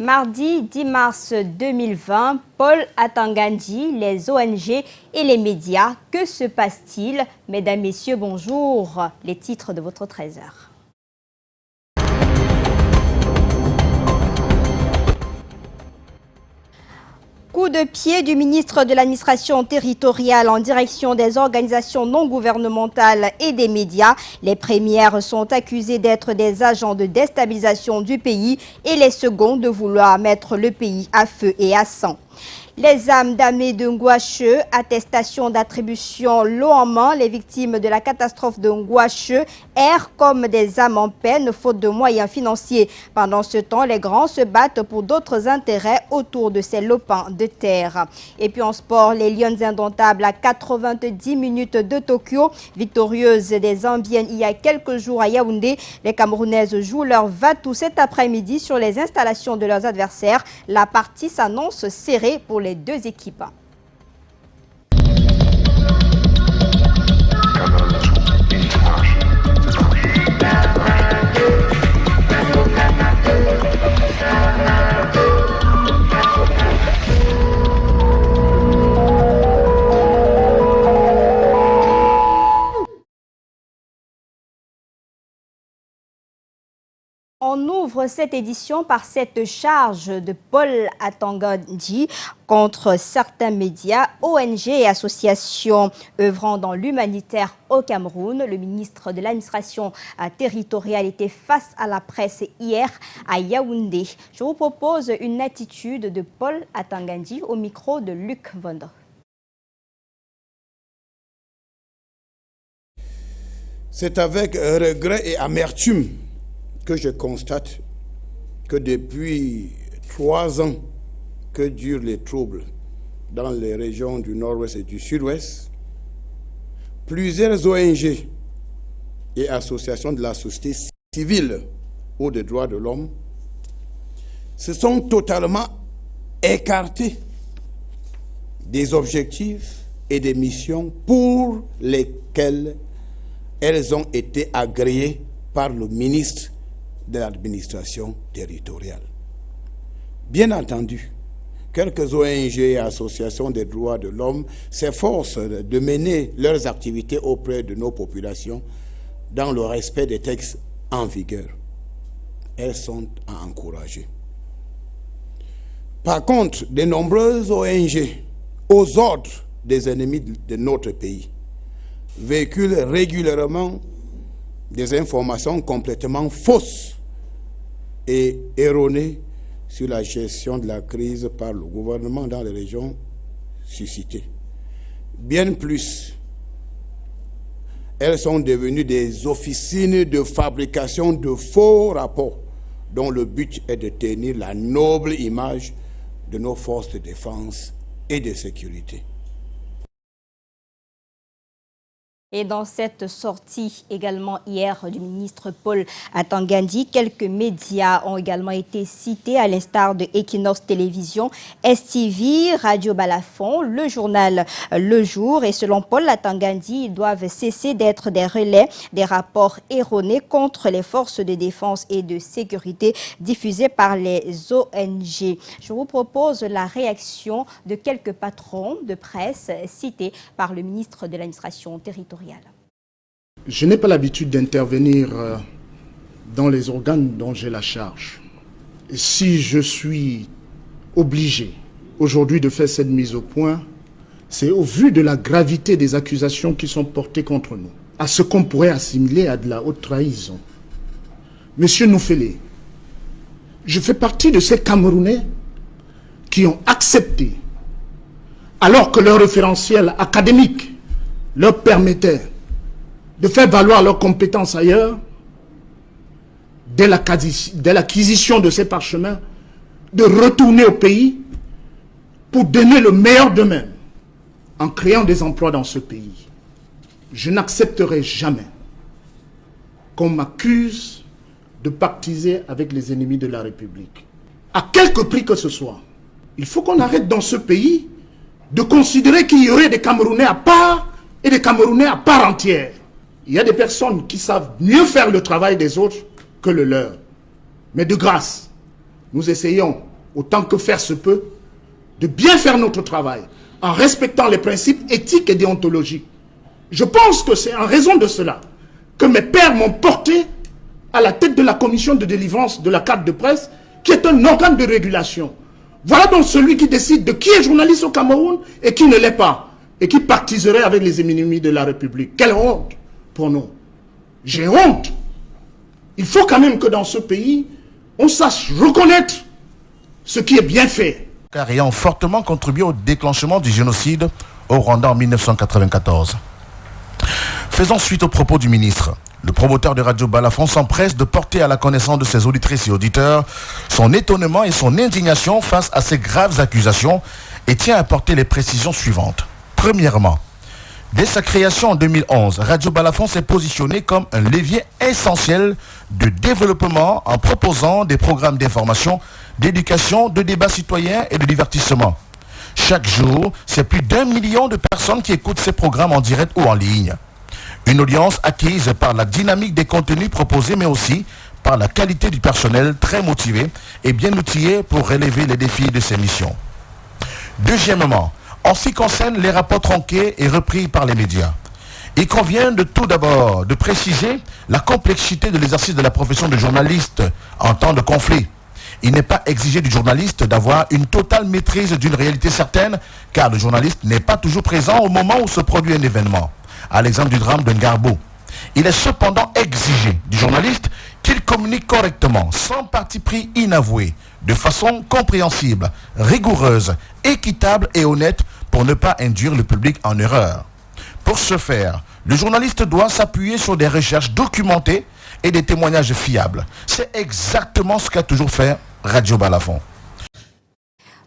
Mardi 10 mars 2020, Paul Atangandji, les ONG et les médias. Que se passe-t-il? Mesdames, Messieurs, bonjour. Les titres de votre 13h. Coup de pied du ministre de l'administration territoriale en direction des organisations non gouvernementales et des médias. Les premières sont accusées d'être des agents de déstabilisation du pays et les seconds de vouloir mettre le pays à feu et à sang. Les âmes damnées de Ngouache, attestation d'attribution l'eau en main, les victimes de la catastrophe de Ngouache errent comme des âmes en peine faute de moyens financiers. Pendant ce temps, les grands se battent pour d'autres intérêts autour de ces lopins de terre. Et puis en sport, les Lions indomptables à 90 minutes de Tokyo, victorieuses des Zambiennes il y a quelques jours à Yaoundé. Les Camerounaises jouent leur va-tout cet après-midi sur les installations de leurs adversaires. La partie s'annonce serrée pour les deux équipes. On ouvre cette édition par cette charge de Paul Atangandji contre certains médias, ONG et associations œuvrant dans l'humanitaire au Cameroun. Le ministre de l'administration territoriale était face à la presse hier à Yaoundé. Je vous propose une attitude de Paul Atangandji au micro de Luc Vondo. C'est avec regret et amertume que je constate que depuis 3 ans que durent les troubles dans les régions du nord-ouest et du sud-ouest, plusieurs ONG et associations de la société civile ou des droits de l'homme se sont totalement écartées des objectifs et des missions pour lesquelles elles ont été agréées par le ministre de l'administration territoriale. Bien entendu, quelques ONG et associations des droits de l'homme s'efforcent de mener leurs activités auprès de nos populations dans le respect des textes en vigueur. Elles sont à encourager. Par contre, de nombreuses ONG, aux ordres des ennemis de notre pays, véhiculent régulièrement des informations complètement fausses et erronées sur la gestion de la crise par le gouvernement dans les régions suscitées. Bien plus, elles sont devenues des officines de fabrication de faux rapports dont le but est de tenir la noble image de nos forces de défense et de sécurité. Et dans cette sortie également hier du ministre Paul Atangandji, quelques médias ont également été cités à l'instar de Equinox Télévision, STV, Radio Balafon, le journal Le Jour. Et selon Paul Atangandji, ils doivent cesser d'être des relais des rapports erronés contre les forces de défense et de sécurité diffusés par les ONG. Je vous propose la réaction de quelques patrons de presse cités par le ministre de l'administration territoriale. Je n'ai pas l'habitude d'intervenir dans les organes dont j'ai la charge. Et si je suis obligé aujourd'hui de faire cette mise au point, c'est au vu de la gravité des accusations qui sont portées contre nous, à ce qu'on pourrait assimiler à de la haute trahison. Monsieur Noufélé, je fais partie de ces Camerounais qui ont accepté, alors que leur référentiel académique leur permettait de faire valoir leurs compétences ailleurs, dès l'acquisition de ces parchemins, de retourner au pays pour donner le meilleur d'eux-mêmes en créant des emplois dans ce pays. Je n'accepterai jamais qu'on m'accuse de pactiser avec les ennemis de la République. À quelque prix que ce soit, il faut qu'on arrête dans ce pays de considérer qu'il y aurait des Camerounais à part et des Camerounais à part entière. Il y a des personnes qui savent mieux faire le travail des autres que le leur. Mais de grâce, nous essayons autant que faire se peut, de bien faire notre travail, en respectant les principes éthiques et déontologiques. Je pense que c'est en raison de cela que mes pairs m'ont porté à la tête de la commission de délivrance de la carte de presse, qui est un organe de régulation. Voilà donc celui qui décide de qui est journaliste au Cameroun et qui ne l'est pas, et qui partiserait avec les ennemis de la République. Quelle honte pour nous. J'ai honte. Il faut quand même que dans ce pays, on sache reconnaître ce qui est bien fait. Ayant fortement contribué au déclenchement du génocide au Rwanda en 1994. Faisant suite aux propos du ministre, le promoteur de Radio Balafon s'empresse de porter à la connaissance de ses auditrices et auditeurs son étonnement et son indignation face à ces graves accusations et tient à apporter les précisions suivantes. Premièrement, dès sa création en 2011, Radio Balafon s'est positionné comme un levier essentiel de développement en proposant des programmes d'information, d'éducation, de débats citoyens et de divertissement. Chaque jour, c'est plus d'1 million de personnes qui écoutent ces programmes en direct ou en ligne. Une audience acquise par la dynamique des contenus proposés, mais aussi par la qualité du personnel très motivé et bien outillé pour relever les défis de ces missions. Deuxièmement, en ce qui concerne les rapports tronqués et repris par les médias, il convient de tout d'abord de préciser la complexité de l'exercice de la profession de journaliste en temps de conflit. Il n'est pas exigé du journaliste d'avoir une totale maîtrise d'une réalité certaine, car le journaliste n'est pas toujours présent au moment où se produit un événement. À l'exemple du drame de Ngarbo. Il est cependant exigé du journaliste qu'il communique correctement, sans parti pris inavoué, de façon compréhensible, rigoureuse, équitable et honnête pour ne pas induire le public en erreur. Pour ce faire, le journaliste doit s'appuyer sur des recherches documentées et des témoignages fiables. C'est exactement ce qu'a toujours fait Radio Balafon.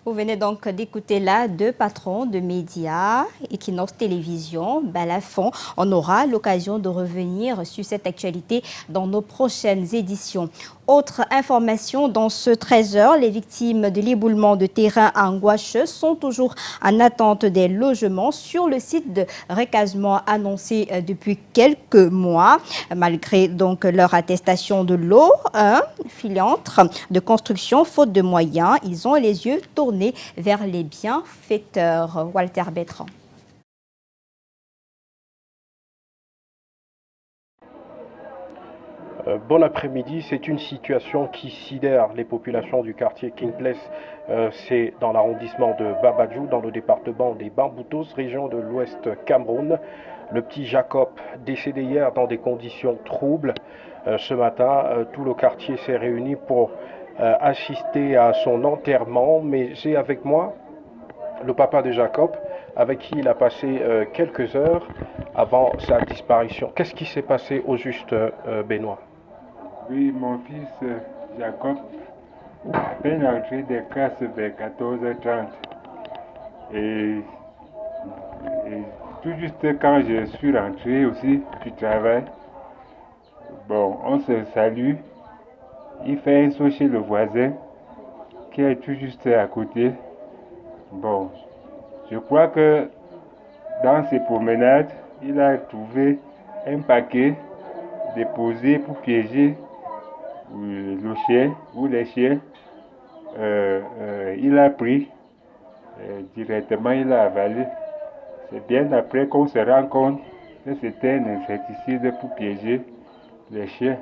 Vous venez donc d'écouter là deux patrons de médias, Equinox Télévision, Balafon. On aura l'occasion de revenir sur cette actualité dans nos prochaines éditions. Autre information, dans ce 13h, les victimes de l'éboulement de terrain à Ngouache sont toujours en attente des logements sur le site de recasement annoncé depuis quelques mois. Malgré donc leur attestation de l'eau, un filantre de construction, faute de moyens, ils ont les yeux tournés vers les bienfaiteurs. Walter Bertrand. Bon après-midi, c'est une situation qui sidère les populations du quartier King Place. C'est dans l'arrondissement de Babadjou, dans le département des Bamboutos, région de l'Ouest Cameroun. Le petit Jacob, décédé hier dans des conditions troubles. Ce matin, tout le quartier s'est réuni pour assister à son enterrement. Mais j'ai avec moi le papa de Jacob, avec qui il a passé quelques heures avant sa disparition. Qu'est-ce qui s'est passé au juste, Benoît? Oui, mon fils Jacob, à peine entré des classes vers 14h30. Et tout juste quand je suis rentré aussi du travail, bon, on se salue. Il fait un saut chez le voisin qui est tout juste à côté. Bon, je crois que dans ses promenades, il a trouvé un paquet déposé pour piéger le chien ou les chiens. Il a pris, directement il a avalé. C'est bien après qu'on se rend compte que c'était un insecticide pour piéger les chiens.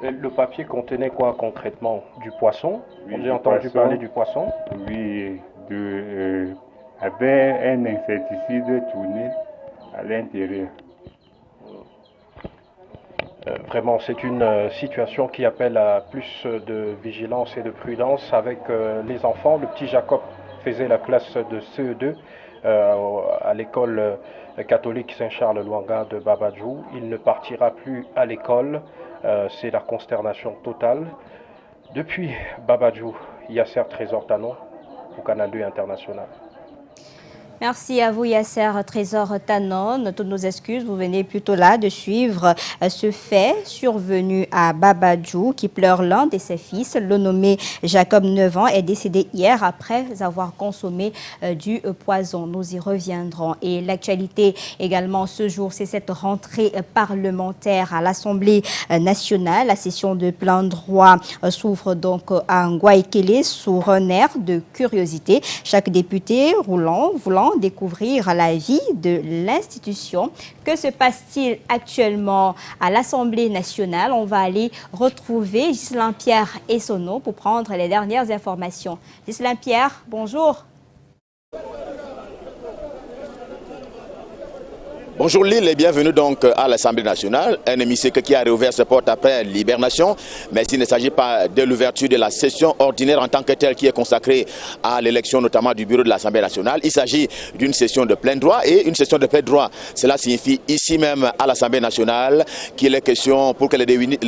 Le papier contenait quoi concrètement? Du poisson? Oui, J'ai entendu parler du poisson. Oui, avait un insecticide tourné à l'intérieur. Vraiment, c'est une situation qui appelle à plus de vigilance et de prudence avec les enfants. Le petit Jacob faisait la classe de CE2 à l'école catholique Saint-Charles-Luanga de Babadjou. Il ne partira plus à l'école. C'est la consternation totale. Depuis Babadjou, Yasser Trésor Tanon au Canal 2 International. Merci à vous Yasser Trésor Tanon. Toutes nos excuses, vous venez plutôt là de suivre ce fait survenu à Babadjou qui pleure l'un de ses fils. Le nommé Jacob 9 ans est décédé hier après avoir consommé du poison. Nous y reviendrons. Et l'actualité également ce jour, c'est cette rentrée parlementaire à l'Assemblée nationale. La session de plein droit s'ouvre donc à Ngouaïkélé sous un air de curiosité. Chaque député voulant découvrir la vie de l'institution. Que se passe-t-il actuellement à l'Assemblée nationale? On va aller retrouver Ghislain Pierre Essonneau pour prendre les dernières informations. Ghislain Pierre, bonjour. Bonjour Lille et bienvenue donc à l'Assemblée nationale, un hémicycle qui a réouvert ses portes après l'hibernation, mais il ne s'agit pas de l'ouverture de la session ordinaire en tant que telle qui est consacrée à l'élection notamment du bureau de l'Assemblée nationale. Il s'agit d'une session de plein droit et une session de plein droit. Cela signifie ici même à l'Assemblée nationale qu'il est question pour que les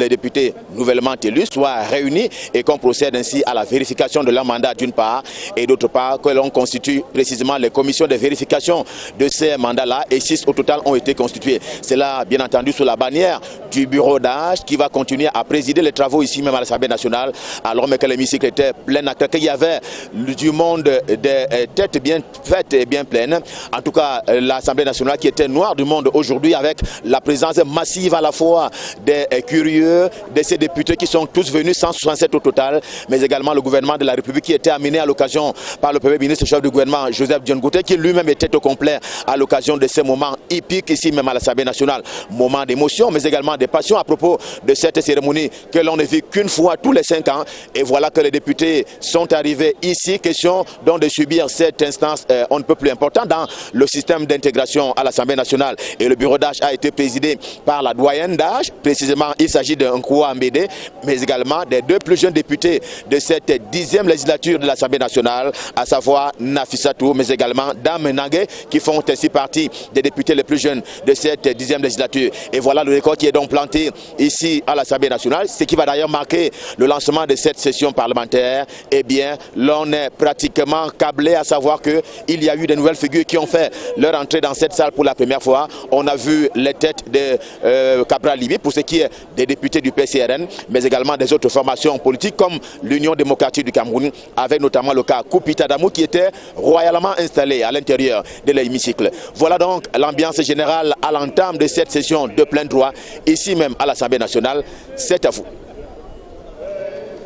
députés nouvellement élus soient réunis et qu'on procède ainsi à la vérification de leur mandat d'une part et d'autre part que l'on constitue précisément les commissions de vérification de ces mandats-là et 6 au total ont été constitués. C'est là, bien entendu, sous la bannière du bureau d'âge qui va continuer à présider les travaux ici même à l'Assemblée nationale, alors même que l'hémicycle était plein à craquer. Il y avait du monde, des têtes bien faites et bien pleines. En tout cas, l'Assemblée nationale qui était noire du monde aujourd'hui avec la présence massive à la fois des curieux, de ces députés qui sont tous venus, 167 au total, mais également le gouvernement de la République qui était amené à l'occasion par le Premier ministre chef du gouvernement, Joseph Dione Ngouté, qui lui-même était au complet à l'occasion de ces moments hippiques ici même à l'Assemblée nationale. Moment d'émotion mais également de passion à propos de cette cérémonie que l'on ne vit qu'une fois tous les 5 ans et voilà que les députés sont arrivés ici, question donc de subir cette instance on ne peut plus important dans le système d'intégration à l'Assemblée nationale et le bureau d'âge a été présidé par la doyenne d'âge, précisément il s'agit d'un Nkouwa Mbédé mais également des 2 plus jeunes députés de cette 10e législature de l'Assemblée nationale, à savoir Nafissatou mais également Dame Nangue qui font ainsi partie des députés les plus jeunes de cette 10e législature. Et voilà le record qui est donc planté ici à l'Assemblée nationale, ce qui va d'ailleurs marquer le lancement de cette session parlementaire. Eh bien, l'on est pratiquement câblé à savoir qu'il y a eu de nouvelles figures qui ont fait leur entrée dans cette salle pour la première fois. On a vu les têtes de Cabral Libi pour ce qui est des députés du PCRN, mais également des autres formations politiques comme l'Union démocratique du Cameroun, avec notamment le cas Koupita Damou qui était royalement installé à l'intérieur de l'hémicycle. Voilà donc l'ambiance générale à l'entame de cette session de plein droit, ici même à l'Assemblée nationale. C'est à vous.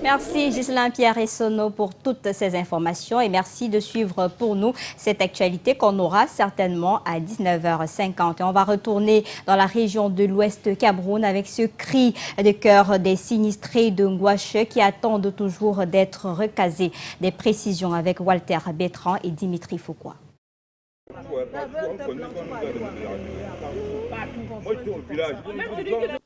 Merci Ghislain Pierre Essonneau pour toutes ces informations et merci de suivre pour nous cette actualité qu'on aura certainement à 19h50. Et on va retourner dans la région de l'Ouest Cameroun avec ce cri de cœur des sinistrés de Ngouache qui attendent toujours d'être recasés. Des précisions avec Walter Bétran et Dimitri Foucault.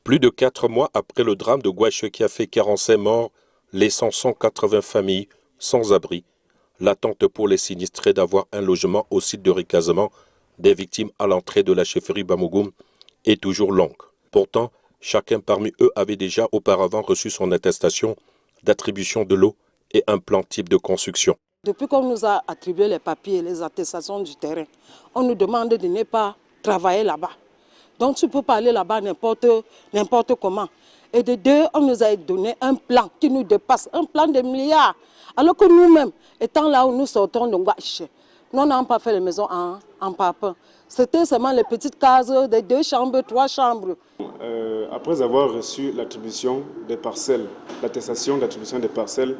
Plus de 4 mois après le drame de Ngouache qui a fait 45 morts, laissant 180 familles sans abri, l'attente pour les sinistrés d'avoir un logement au site de recasement des victimes à l'entrée de la chefferie Bamougoum est toujours longue. Pourtant, chacun parmi eux avait déjà auparavant reçu son attestation d'attribution de l'eau et un plan type de construction. Depuis qu'on nous a attribué les papiers, les attestations du terrain, on nous demande de ne pas travailler là-bas. Donc tu peux pas aller là-bas n'importe comment. Et de deux, on nous a donné un plan qui nous dépasse, un plan de milliards. Alors que nous-mêmes, étant là où nous sortons de Ngouache, nous n'avons pas fait les maisons en papier. C'était seulement les petites cases de 2 chambres, 3 chambres. Après avoir reçu l'attribution des parcelles, l'attestation d'attribution des parcelles,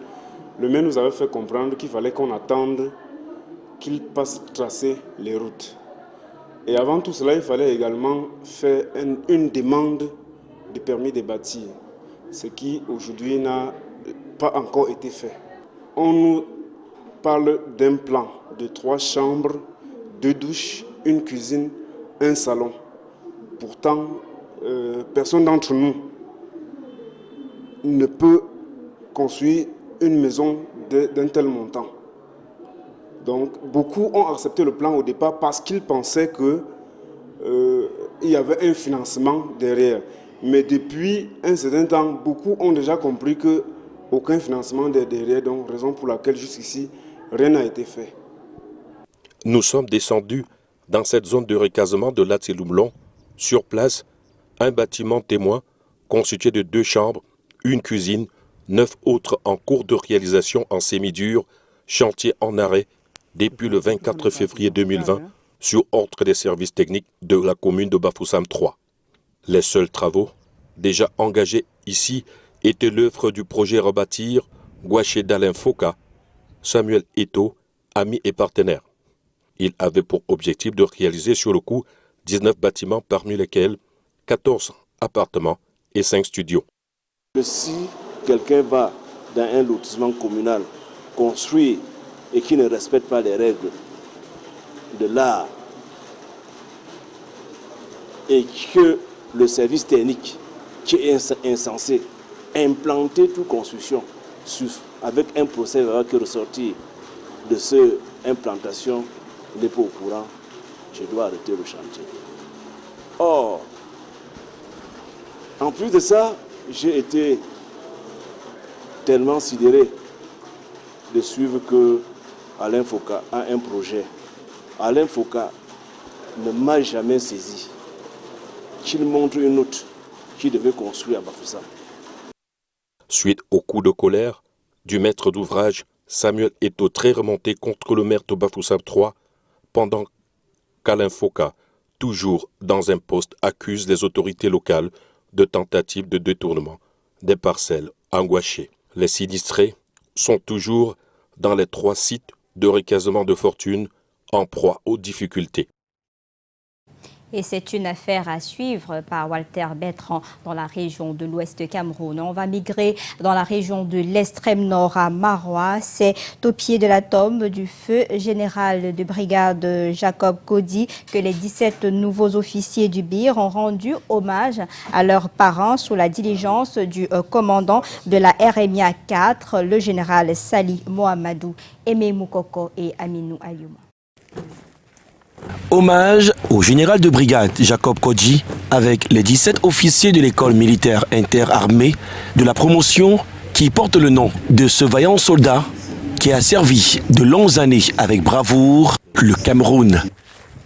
le maire nous avait fait comprendre qu'il fallait qu'on attende qu'il passe tracer les routes. Et avant tout cela, il fallait également faire une demande de permis de bâtir, ce qui aujourd'hui n'a pas encore été fait. On nous parle d'un plan de 3 chambres, 2 douches, une cuisine, un salon. Pourtant, personne d'entre nous ne peut construire une maison d'un tel montant. Donc, beaucoup ont accepté le plan au départ parce qu'ils pensaient qu'il y avait un financement derrière. Mais depuis un certain temps, beaucoup ont déjà compris qu'aucun financement n'est derrière, donc raison pour laquelle jusqu'ici, rien n'a été fait. Nous sommes descendus dans cette zone de recasement de Latseloublon. Sur place, un bâtiment témoin constitué de 2 chambres, une cuisine, 9 autres en cours de réalisation en semi-dur, chantier en arrêt depuis le 24 février 2020 sur ordre des services techniques de la commune de Bafoussam 3. Les seuls travaux déjà engagés ici étaient l'œuvre du projet Rebâtir Gouaché d'Alain Foka, Samuel Eto'o, ami et partenaire. Il avait pour objectif de réaliser sur le coup 19 bâtiments, parmi lesquels 14 appartements et 5 studios. Si quelqu'un va dans un lotissement communal construire et qui ne respecte pas les règles de l'art et que le service technique qui est insensé implanter toute construction avec un procès qui ressortir de cette implantation n'est pas au courant, je dois arrêter le chantier. Or, en plus de ça, j'ai été tellement sidéré de suivre que Alain Foka a un projet. Alain Foka ne m'a jamais saisi qu'il montre une autre qui devait construire à Bafoussam. Suite au coup de colère du maître d'ouvrage, Samuel Eto'o très remonté contre le maire de Bafoussam 3, pendant qu'Alain Foka, toujours dans un poste, accuse les autorités locales de tentatives de détournement des parcelles en Gouaché. Les sinistrés sont toujours dans les 3 sites de recasement de fortune en proie aux difficultés. Et c'est une affaire à suivre par Walter Bertrand dans la région de l'Ouest Cameroun. On va migrer dans la région de l'extrême nord à Marois. C'est au pied de la tombe du feu général de brigade Jacob Kodi que les 17 nouveaux officiers du BIR ont rendu hommage à leurs parents sous la diligence du commandant de la RMIA 4, le général Sali Mohamedou, Aimé Moukoko et Aminou Aliouma. Hommage au général de brigade Jacob Kodi avec les 17 officiers de l'école militaire interarmée de la promotion qui porte le nom de ce vaillant soldat qui a servi de longues années avec bravoure le Cameroun.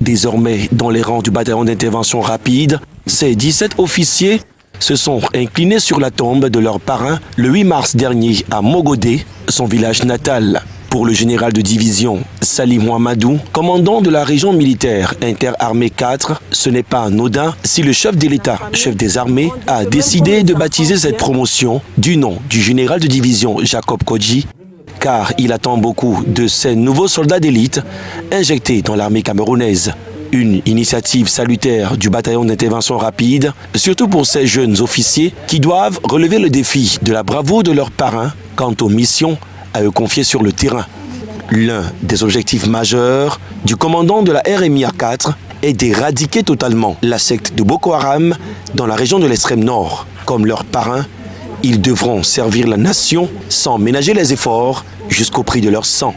Désormais dans les rangs du bataillon d'intervention rapide, ces 17 officiers se sont inclinés sur la tombe de leur parrain le 8 mars dernier à Mogodé, son village natal. Pour le général de division Sali Mohamedou, commandant de la région militaire interarmée 4, ce n'est pas anodin si le chef de l'État, chef des armées, a décidé de baptiser cette promotion du nom du général de division Jacob Kodi, car il attend beaucoup de ces nouveaux soldats d'élite injectés dans l'armée camerounaise. Une initiative salutaire du bataillon d'intervention rapide, surtout pour ces jeunes officiers qui doivent relever le défi de la bravoure de leurs parrains quant aux missions à eux confier sur le terrain. L'un des objectifs majeurs du commandant de la RMIA 4 est d'éradiquer totalement la secte de Boko Haram dans la région de l'extrême nord. Comme leurs parrains, ils devront servir la nation sans ménager les efforts jusqu'au prix de leur sang.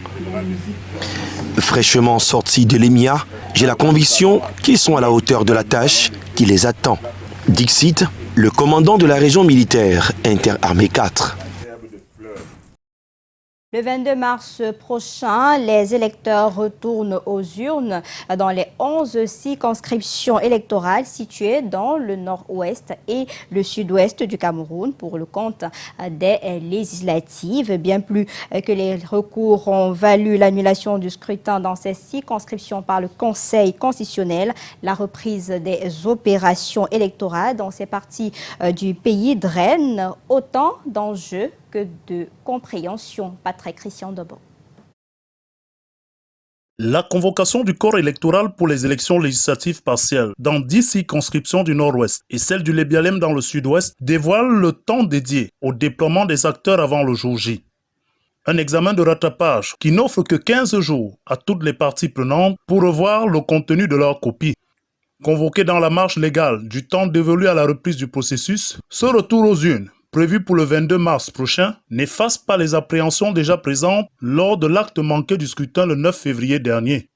Fraîchement sortis de l'EMIA, j'ai la conviction qu'ils sont à la hauteur de la tâche qui les attend. Dixit, le commandant de la région militaire interarmée 4. Le 22 mars prochain, les électeurs retournent aux urnes dans les 11 circonscriptions électorales situées dans le nord-ouest et le sud-ouest du Cameroun pour le compte des législatives. Bien plus que les recours ont valu l'annulation du scrutin dans ces circonscriptions par le Conseil constitutionnel, la reprise des opérations électorales dans ces parties du pays draine autant d'enjeux que de compréhension. Patrick Christian Debo. La convocation du corps électoral pour les élections législatives partielles dans 10 circonscriptions du nord-ouest et celle du Lébialem dans le sud-ouest dévoile le temps dédié au déploiement des acteurs avant le jour J. Un examen de rattrapage qui n'offre que 15 jours à toutes les parties prenantes pour revoir le contenu de leur copie. Convoqué dans la marche légale du temps dévolu à la reprise du processus, ce retour aux urnes prévu pour le 22 mars prochain, n'efface pas les appréhensions déjà présentes lors de l'acte manqué du scrutin le 9 février dernier.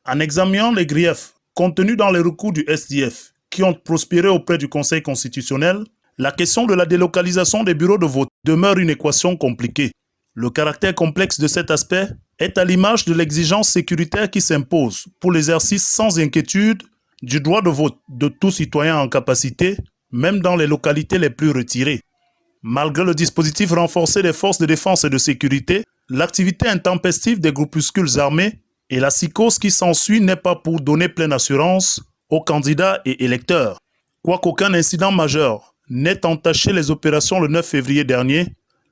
En examinant les griefs contenus dans les recours du SDF qui ont prospéré auprès du Conseil constitutionnel, la question de la délocalisation des bureaux de vote demeure une équation compliquée. Le caractère complexe de cet aspect est à l'image de l'exigence sécuritaire qui s'impose pour l'exercice sans inquiétude du droit de vote de tout citoyen en capacité, même dans les localités les plus retirées. Malgré le dispositif renforcé des forces de défense et de sécurité, l'activité intempestive des groupuscules armés et la psychose qui s'ensuit n'est pas pour donner pleine assurance aux candidats et électeurs. Quoiqu'aucun incident majeur n'ait entaché les opérations le 9 février dernier,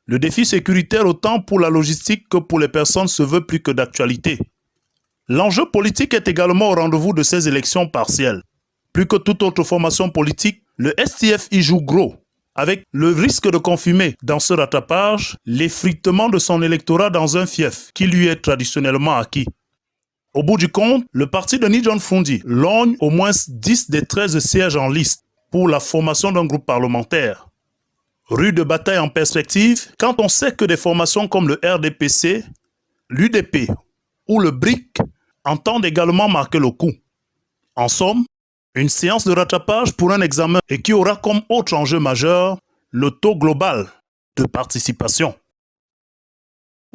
le défi sécuritaire autant pour la logistique que pour les personnes se veut plus que d'actualité. L'enjeu politique est également au rendez-vous de ces élections partielles. Plus que toute autre formation politique, le STF y joue gros, avec le risque de confirmer dans ce rattrapage l'effritement de son électorat dans un fief qui lui est traditionnellement acquis. Au bout du compte, le parti de Ni John Fundi lorgne au moins 10 des 13 sièges en liste pour la formation d'un groupe parlementaire. Rude bataille en perspective quand on sait que des formations comme le RDPC, l'UDP ou le BRIC entendent également marquer le coup. En somme, une séance de rattrapage pour un examen et qui aura comme autre enjeu majeur le taux global de participation.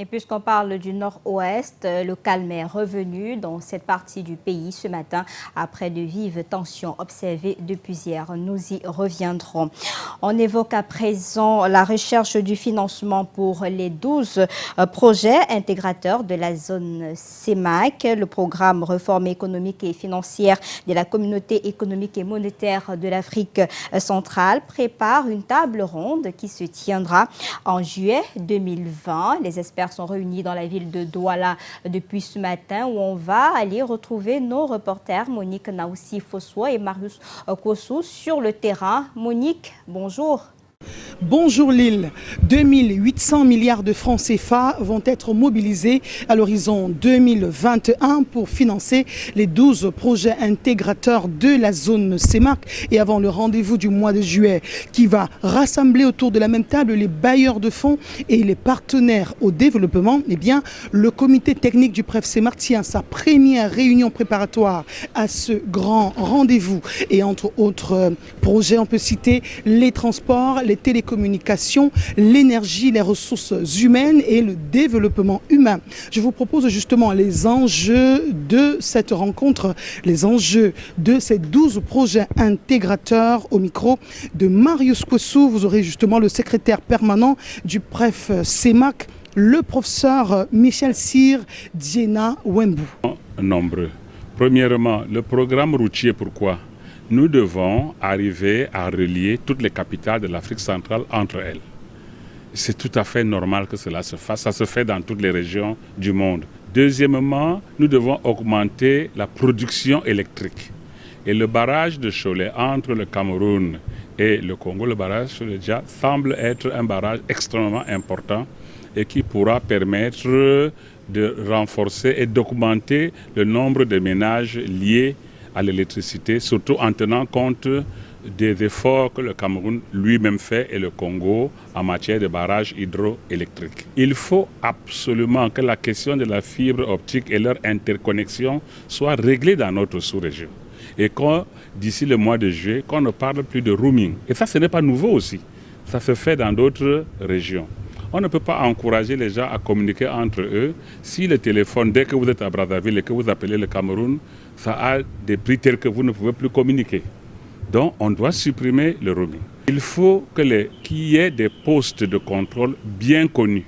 Et puisqu'on parle du nord-ouest, le calme est revenu dans cette partie du pays ce matin après de vives tensions observées depuis hier. Nous y reviendrons. On évoque à présent la recherche du financement pour les 12 projets intégrateurs de la zone CEMAC. Le programme Réforme économique et financière de la Communauté économique et monétaire de l'Afrique centrale prépare une table ronde qui se tiendra en juillet 2020. Les experts sont réunis dans la ville de Douala depuis ce matin où on va aller retrouver nos reporters Monique Naoussi-Fossoua et Marius Kossou sur le terrain. Monique, bonjour. Bonjour Lille, 2800 milliards de francs CFA vont être mobilisés à l'horizon 2021 pour financer les 12 projets intégrateurs de la zone CEMAC et avant le rendez-vous du mois de juillet qui va rassembler autour de la même table les bailleurs de fonds et les partenaires au développement. Eh bien, le comité technique du PREF CEMAC tient sa première réunion préparatoire à ce grand rendez-vous et entre autres projets, on peut citer les transports, les télécommunications, l'énergie, les ressources humaines et le développement humain. Je vous propose justement les enjeux de cette rencontre, les enjeux de ces 12 projets intégrateurs au micro de Marius Kossou. Vous aurez justement le secrétaire permanent du PREF CEMAC, le professeur Michel Cyr Diena Wembou. Nombreux. Premièrement, le programme routier, pourquoi ? Nous devons arriver à relier toutes les capitales de l'Afrique centrale entre elles. C'est tout à fait normal que cela se fasse. Ça se fait dans toutes les régions du monde. Deuxièmement, nous devons augmenter la production électrique. Et le barrage de Cholet entre le Cameroun et le Congo, le barrage Cholet-Dja, semble être un barrage extrêmement important et qui pourra permettre de renforcer et d'augmenter le nombre de ménages liés à l'électricité, surtout en tenant compte des efforts que le Cameroun lui-même fait et le Congo en matière de barrages hydroélectriques. Il faut absolument que la question de la fibre optique et leur interconnexion soit réglée dans notre sous-région. Et qu'on, d'ici le mois de juillet, qu'on ne parle plus de roaming. Et ça, ce n'est pas nouveau aussi. Ça se fait dans d'autres régions. On ne peut pas encourager les gens à communiquer entre eux si le téléphone, dès que vous êtes à Brazzaville et que vous appelez le Cameroun, ça a des prix tels que vous ne pouvez plus communiquer. Donc, on doit supprimer le roaming. Il faut qu'il y ait des postes de contrôle bien connus,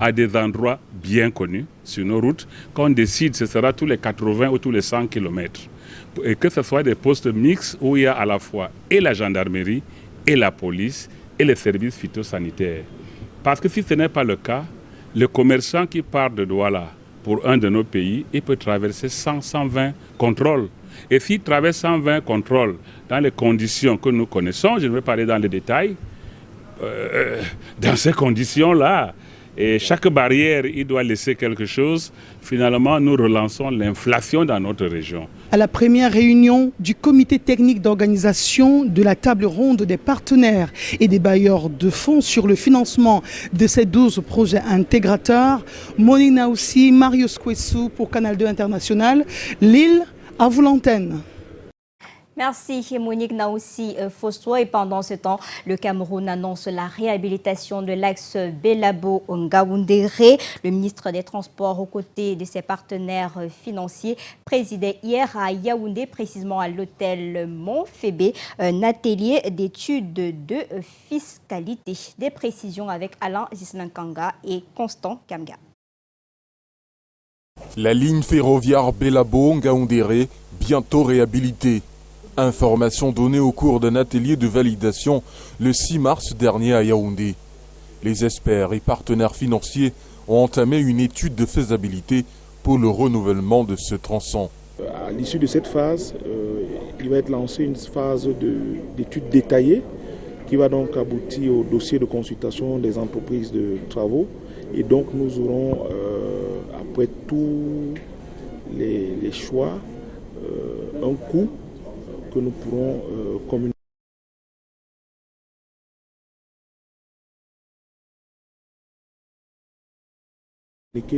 à des endroits bien connus sur nos routes. Qu'on décide, ce sera tous les 80 ou tous les 100 km. Et que ce soit des postes mixtes où il y a à la fois et la gendarmerie, et la police, et les services phytosanitaires. Parce que si ce n'est pas le cas, le commerçant qui part de Douala pour un de nos pays, il peut traverser 120 contrôles. Et s'il traverse 120 contrôles dans les conditions que nous connaissons, je ne vais pas aller dans les détails, dans ces conditions-là, et chaque barrière, il doit laisser quelque chose. Finalement, nous relançons l'inflation dans notre région. À la première réunion du comité technique d'organisation de la table ronde des partenaires et des bailleurs de fonds sur le financement de ces 12 projets intégrateurs, Monique Naoussi, Marius Kossou pour Canal 2 International, Lille, à vous l'antenne. Merci Monique Naoussi Fossoa. Et pendant ce temps, le Cameroun annonce la réhabilitation de l'axe Belabo-Ngaoundéré. Le ministre des Transports, aux côtés de ses partenaires financiers, présidait hier à Yaoundé, précisément à l'hôtel Montfébé, un atelier d'études de fiscalité. Des précisions avec Alain Zislankanga et Constant Kamga. La ligne ferroviaire Belabo-Ngaoundéré, bientôt réhabilitée. Information donnée au cours d'un atelier de validation le 6 mars dernier à Yaoundé. Les experts et partenaires financiers ont entamé une étude de faisabilité pour le renouvellement de ce tronçon. À l'issue de cette phase, il va être lancé une phase d'étude détaillée qui va donc aboutir au dossier de consultation des entreprises de travaux. Et donc nous aurons, après tous les choix, un coût que nous pourrons communiquer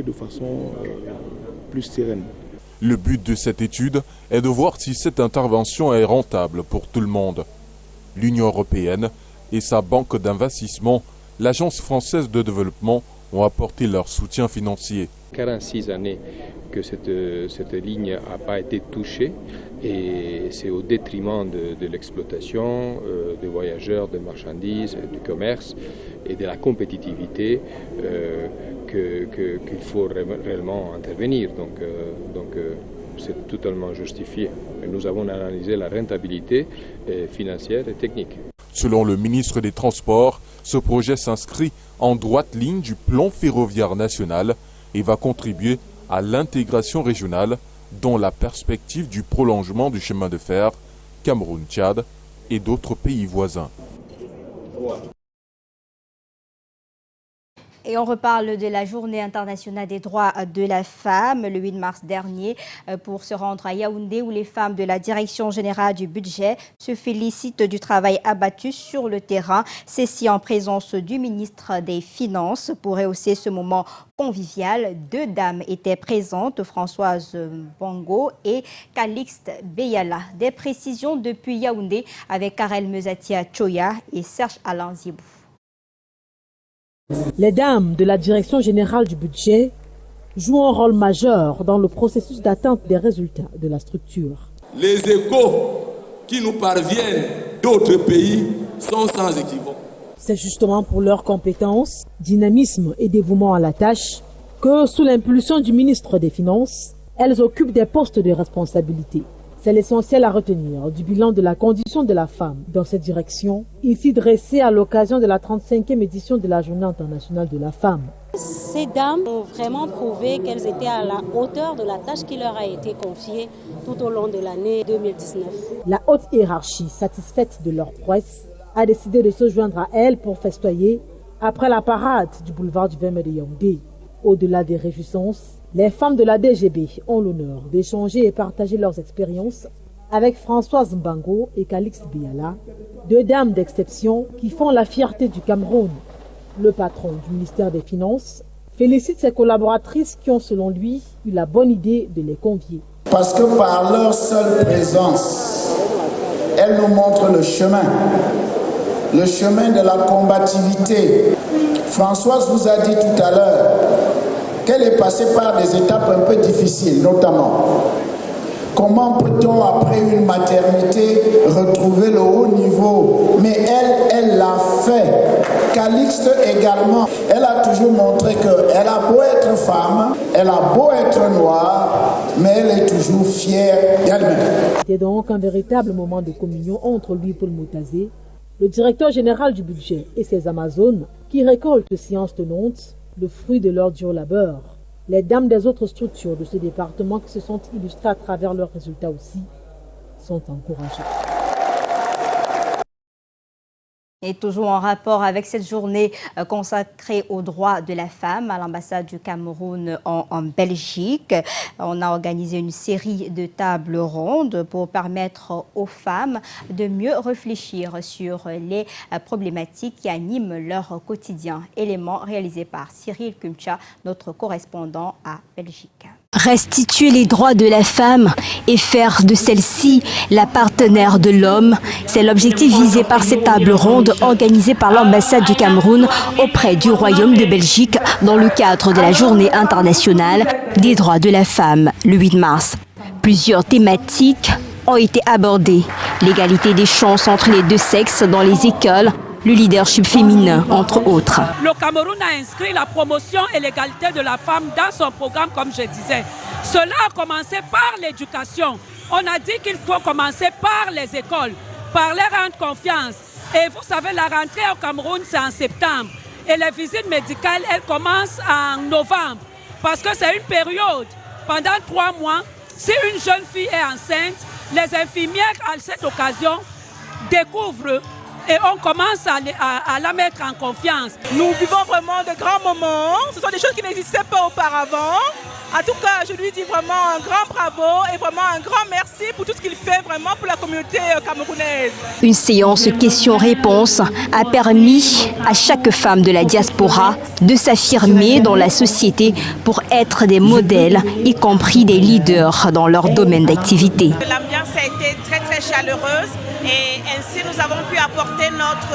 de façon plus sereine. Le but de cette étude est de voir si cette intervention est rentable pour tout le monde. L'Union européenne et sa banque d'investissement, l'Agence française de développement, ont apporté leur soutien financier. 46 années que cette ligne n'a pas été touchée et c'est au détriment de l'exploitation des voyageurs, des marchandises, du commerce et de la compétitivité qu'il faut réellement intervenir. Donc c'est totalement justifié. Nous avons analysé la rentabilité financière et technique. Selon le ministre des Transports, ce projet s'inscrit en droite ligne du plan ferroviaire national et va contribuer à l'intégration régionale dans la perspective du prolongement du chemin de fer Cameroun-Tchad et d'autres pays voisins. Et on reparle de la Journée internationale des droits de la femme, le 8 mars dernier, pour se rendre à Yaoundé, où les femmes de la Direction générale du budget se félicitent du travail abattu sur le terrain. Ceci en présence du ministre des Finances. Pour rehausser ce moment convivial, 2 dames étaient présentes, Françoise Bongo et Calixte Beyala. Des précisions depuis Yaoundé avec Karel Mezatia Choya et Serge Alain Zibou. Les dames de la Direction générale du budget jouent un rôle majeur dans le processus d'atteinte des résultats de la structure. Les échos qui nous parviennent d'autres pays sont sans équivoque. C'est justement pour leurs compétences, dynamisme et dévouement à la tâche que, sous l'impulsion du ministre des Finances, elles occupent des postes de responsabilité. C'est l'essentiel à retenir du bilan de la condition de la femme dans cette direction, ici dressé à l'occasion de la 35e édition de la Journée internationale de la femme. Ces dames ont vraiment prouvé qu'elles étaient à la hauteur de la tâche qui leur a été confiée tout au long de l'année 2019. La haute hiérarchie, satisfaite de leur prouesse, a décidé de se joindre à elles pour festoyer après la parade du boulevard du 20 mai de Yaoundé. Au-delà des réjouissances, les femmes de la DGB ont l'honneur d'échanger et partager leurs expériences avec Françoise Mbango et Calixte Beyala, 2 dames d'exception qui font la fierté du Cameroun. Le patron du ministère des Finances félicite ses collaboratrices qui ont, selon lui, eu la bonne idée de les convier. Parce que par leur seule présence, elles nous montrent le chemin de la combativité. Françoise vous a dit tout à l'heure qu'elle est passée par des étapes un peu difficiles, notamment comment peut-on, après une maternité, retrouver le haut niveau? Mais elle l'a fait. Calixte également, elle a toujours montré qu'elle a beau être femme, elle a beau être noire, mais elle est toujours fière d'elle-même. C'était donc un véritable moment de communion entre lui et Paul Moutazé, le directeur général du budget, et ses Amazones, qui récoltent séance tenante le fruit de leur dur labeur. Les dames des autres structures de ce département qui se sont illustrées à travers leurs résultats aussi sont encouragées. Et toujours en rapport avec cette journée consacrée aux droits de la femme à l'ambassade du Cameroun en Belgique, on a organisé une série de tables rondes pour permettre aux femmes de mieux réfléchir sur les problématiques qui animent leur quotidien. Élément réalisé par Cyril Kumcha, notre correspondant à Belgique. Restituer les droits de la femme et faire de celle-ci la partenaire de l'homme, c'est l'objectif visé par cette table ronde organisée par l'ambassade du Cameroun auprès du Royaume de Belgique dans le cadre de la Journée internationale des droits de la femme, le 8 mars. Plusieurs thématiques ont été abordées. L'égalité des chances entre les deux sexes dans les écoles, le leadership féminin, entre autres. Le Cameroun a inscrit la promotion et l'égalité de la femme dans son programme, comme je disais. Cela a commencé par l'éducation. On a dit qu'il faut commencer par les écoles, par leur rendre confiance. Et vous savez, la rentrée au Cameroun, c'est en septembre. Et les visites médicales, elles commencent en novembre. Parce que c'est une période. Pendant 3 mois, si une jeune fille est enceinte, les infirmières, à cette occasion, découvrent et on commence à la mettre en confiance. Nous vivons vraiment de grands moments. Ce sont des choses qui n'existaient pas auparavant. En tout cas, je lui dis vraiment un grand bravo et vraiment un grand merci pour tout ce qu'il fait vraiment pour la communauté camerounaise. Une séance questions-réponses a permis à chaque femme de la diaspora de s'affirmer dans la société pour être des modèles, y compris des leaders dans leur domaine d'activité. L'ambiance a été très très chaleureuse et ainsi nous avons pu apporter notre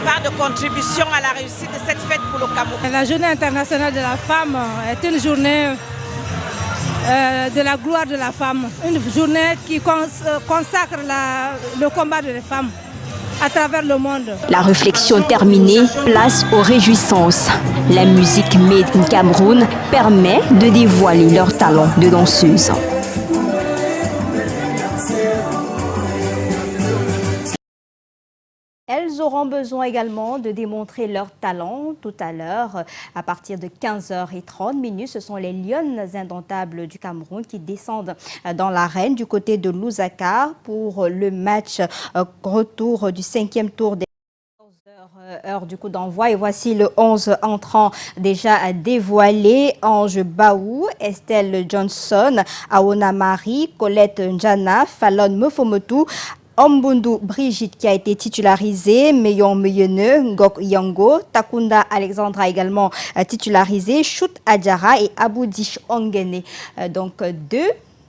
part de contribution à la réussite de cette fête pour le Cameroun. La Journée internationale de la femme est une journée de la gloire de la femme, une journée qui consacre le combat des femmes à travers le monde. La réflexion terminée, place aux réjouissances. La musique Made in Cameroun permet de dévoiler leur talent de danseuse. Elles auront besoin également de démontrer leur talent tout à l'heure. À partir de 15h30, ce sont les Lionnes indomptables du Cameroun qui descendent dans l'arène du côté de Lusaka pour le match retour du 5e tour des heure du coup d'envoi. Et voici le 11 entrant déjà dévoilé. Ange Baou, Estelle Johnson, Aona Marie, Colette Njana, Fallon Mefomotu, Ombundu Brigitte qui a été titularisée, Meyon Meyene, Ngok Yango, Takunda Alexandra également titularisée, Chout Adjara et Aboudish Ongene. Donc 2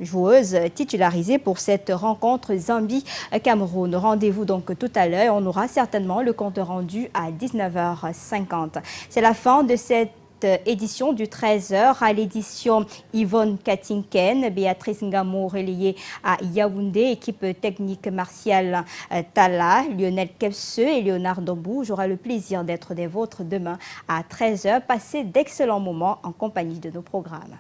joueuses titularisées pour cette rencontre Zambie-Cameroun. Rendez-vous donc tout à l'heure. On aura certainement le compte rendu à 19h50. C'est la fin de cette édition du 13h. À l'édition Yvonne Katinken, Béatrice Ngamo relayée à Yaoundé, équipe technique Martial Tala, Lionel Kepse et Léonard Dobou. J'aurai le plaisir d'être des vôtres demain à 13h. Passez d'excellents moments en compagnie de nos programmes.